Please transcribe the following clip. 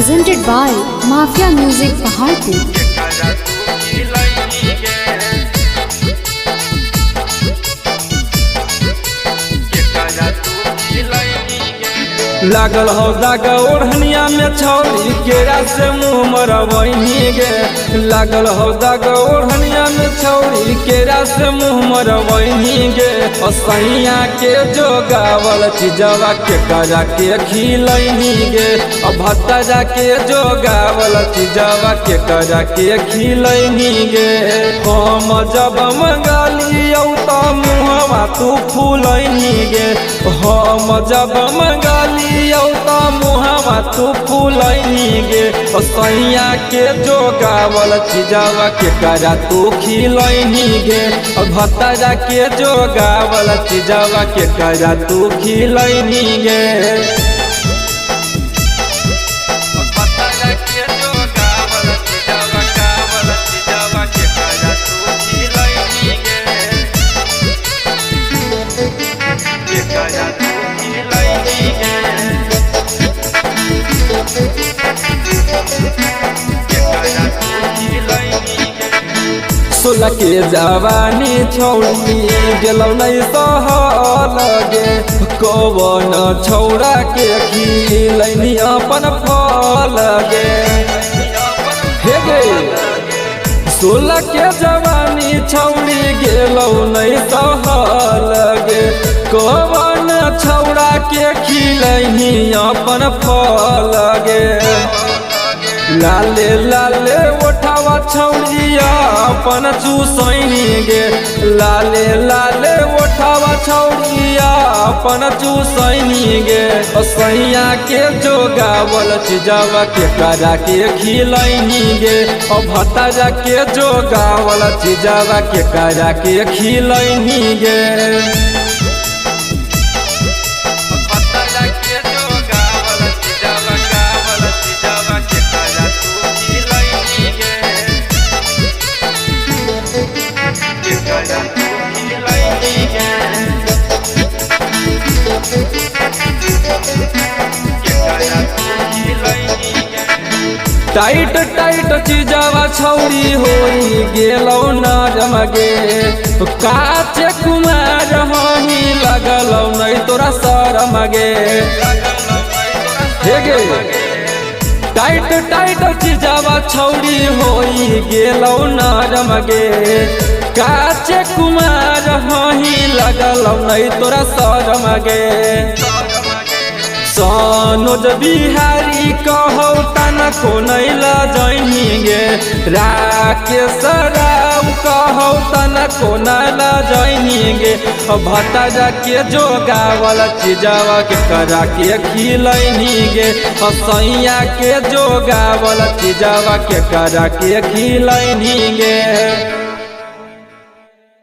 presented by Mafia Music Pahalpur. लागल हो दाग ओढ़निया में छौरी केरा से मुँह मरवही गे। लागल हो दाग ओढ़निया में छौरी केरा से मुँह मरवही गे। असैया के जो गावल चीजवा के करा के खिलैनी गे। भत्ता के जो गावल चीजवा के करा के खिलैनी गे। हम जब मंगलियौ त मुँहवा तू फूलैनी गे। हम जब मंगलियौ त मुँहवा तू फूलैनी गे। सैया के जो गावल चीजवा के करा तू खिलैनी गे। भत्ता के जो गावल चीजवा के करा तू खिलैनी गे। सोलह के जवानी छौड़ी गेलौ नहीं सहल गे। कौन छौड़ा के खिलैनी अपन फल गे। हे गे सोलह के जवानी छौड़ी गेलौ नहीं सहल गे। कौन छौड़ा के खिलैनी अपन फल गे। लाले लाले उठावा छौड़िया अपन चूसैनी गे। लाले लाले उठावा छौड़िया अपन चूसैनी गे। सैया के जो गावल चीजवा के करा के खिलैनी गे। भत्ता के जो गावल चीजवा के करा के खिलैनी गे। टाइट टाइट चीजवा छौड़ी होई गेलौ न जमगे। काचे कुमार हमी लगलौ नहीं तोरा शरम गे। हे गे टाइट टाइट चीजवा छौड़ी होई गेलौ न जमगे। काचे कुमार हमी लगलौ नहीं तोरा शरम गे। सनोज बिहारी कहौ तनको नहीं लजैनी गे। राकेश राव कहौ तनको नहीं लजैनी गे। भत्ता के जो गावल चीजवा के करा के खिलैनी गे। सैया के जो गावल चीजवा के करा के खिलैनी गे।